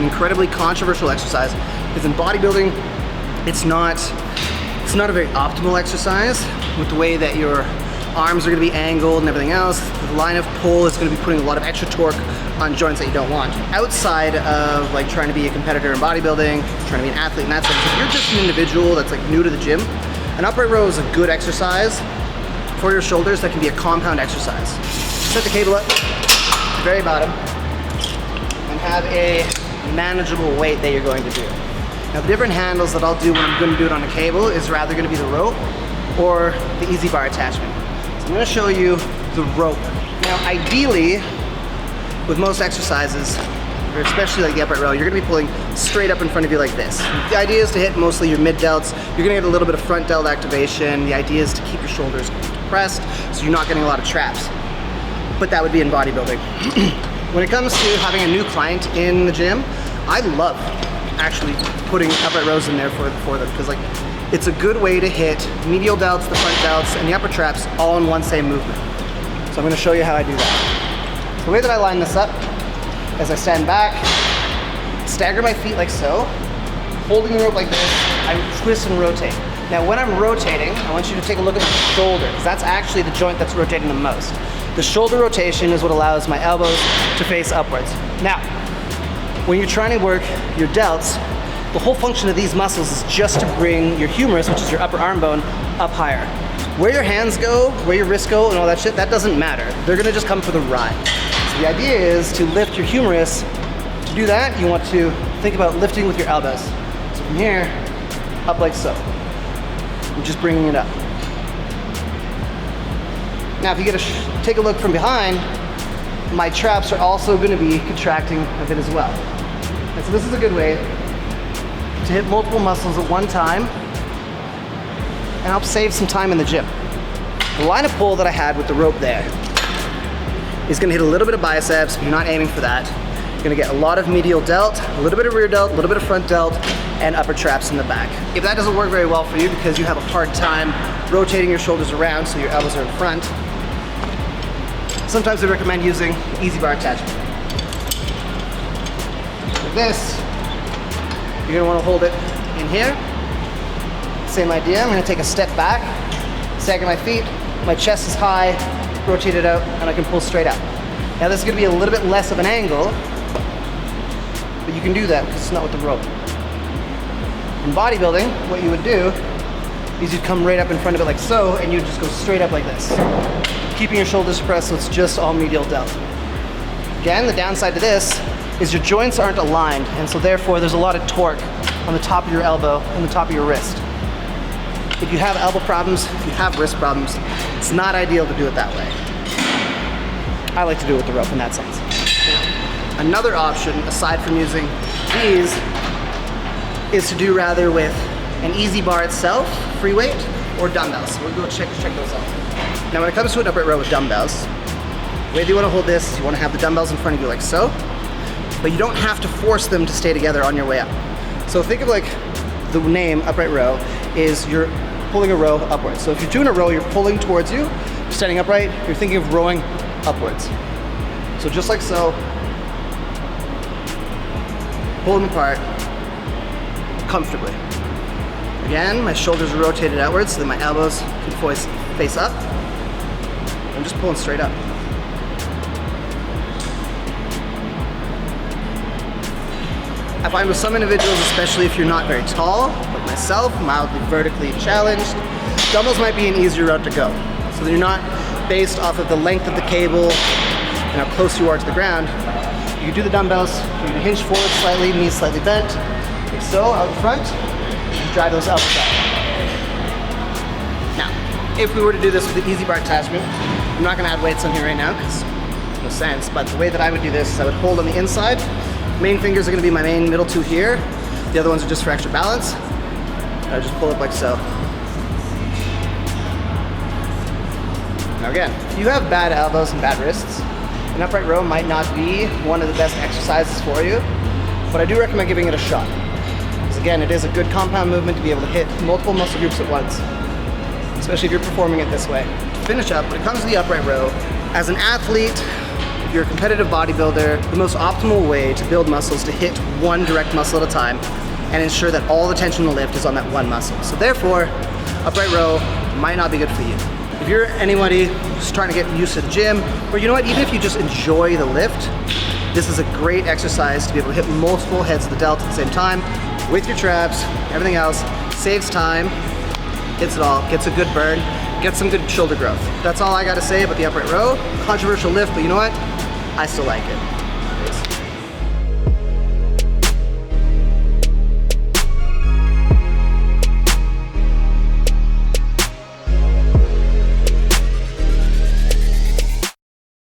an incredibly controversial exercise because in bodybuilding, it's not a very optimal exercise with the way that your arms are going to be angled and everything else. The line of pull is going to be putting a lot of extra torque on joints that you don't want. Outside of like trying to be a competitor in bodybuilding, trying to be an athlete in that sense, if you're just an individual that's like new to the gym, an upright row is a good exercise for your shoulders that can be a compound exercise. Set the cable up at the very bottom and have a manageable weight that you're going to do. Now the different handles that I'll do when I'm going to do it on a cable is rather going to be the rope or the easy bar attachment. So I'm going to show you the rope. Now ideally, with most exercises, or especially like the upright row, you're going to be pulling straight up in front of you like this. The idea is to hit mostly your mid delts. You're going to get a little bit of front delt activation. The idea is to keep your shoulders depressed so you're not getting a lot of traps. But that would be in bodybuilding. When it comes to having a new client in the gym, I love actually putting upright rows in there for them because like it's a good way to hit medial delts, the front delts, and the upper traps all in one same movement. So I'm going to show you how I do that. So the way that I line this up, as I stand back, stagger my feet like so, holding the rope like this, I twist and rotate. Now when I'm rotating, I want you to take a look at the shoulder because that's actually the joint that's rotating the most. The shoulder rotation is what allows my elbows to face upwards. Now, when you're trying to work your delts, the whole function of these muscles is just to bring your humerus, which is your upper arm bone, up higher. Where your hands go, where your wrists go, and all that shit, that doesn't matter. They're gonna just come for the ride. So the idea is to lift your humerus. To do that, you want to think about lifting with your elbows. So from here, up like so. I'm just bringing it up. Now, if you take a look from behind, my traps are also going to be contracting a bit as well. And so this is a good way to hit multiple muscles at one time and help save some time in the gym. The line of pull that I had with the rope there is going to hit a little bit of biceps, but you're not aiming for that. You're going to get a lot of medial delt, a little bit of rear delt, a little bit of front delt, and upper traps in the back. If that doesn't work very well for you because you have a hard time rotating your shoulders around so your elbows are in front, sometimes I recommend using easy bar attachment. With this, you're gonna wanna hold it in here. Same idea, I'm gonna take a step back, stagger my feet, my chest is high, rotate it out, and I can pull straight out. Now this is gonna be a little bit less of an angle, but you can do that because it's not with the rope. In bodybuilding, what you would do is you'd come right up in front of it like so, and you'd just go straight up like this, keeping your shoulders pressed so it's just all medial delt. Again, the downside to this is your joints aren't aligned, and so therefore there's a lot of torque on the top of your elbow and the top of your wrist. If you have elbow problems, if you have wrist problems, it's not ideal to do it that way. I like to do it with the rope in that sense. Another option, aside from using these, is to do rather with an easy bar itself, free weight, or dumbbells. So we'll go check those out. Now when it comes to an upright row with dumbbells, the way that you want to hold this is you want to have the dumbbells in front of you like so, but you don't have to force them to stay together on your way up. So think of like the name upright row is you're pulling a row upwards. So if you're doing a row, you're pulling towards you, you're standing upright, you're thinking of rowing upwards. So just like so, pull them apart comfortably. Again, my shoulders are rotated outwards so that my elbows can face up. I'm just pulling straight up. I find with some individuals, especially if you're not very tall, like myself, mildly vertically challenged, dumbbells might be an easier route to go. So that you're not based off of the length of the cable and how close you are to the ground. You can do the dumbbells, you're gonna hinge forward slightly, knees slightly bent, like so, out in front, and drive those elbows up. Now, if we were to do this with the easy bar attachment, I'm not gonna add weights on here right now, because no sense, but the way that I would do this is I would hold on the inside. Main fingers are gonna be my main middle two here. The other ones are just for extra balance. I just pull up like so. Now again, if you have bad elbows and bad wrists, an upright row might not be one of the best exercises for you, but I do recommend giving it a shot. Because again, it is a good compound movement to be able to hit multiple muscle groups at once, especially if you're performing it this way. To finish up, when it comes to the upright row, as an athlete, if you're a competitive bodybuilder, the most optimal way to build muscle is to hit one direct muscle at a time and ensure that all the tension in the lift is on that one muscle. So therefore, upright row might not be good for you. If you're anybody who's trying to get used to the gym, or you know what, even if you just enjoy the lift, this is a great exercise to be able to hit multiple heads of the delta at the same time with your traps, everything else, saves time, hits it all, gets a good burn, gets some good shoulder growth. That's all I gotta say about the upright row. Controversial lift, but you know what? I still like it.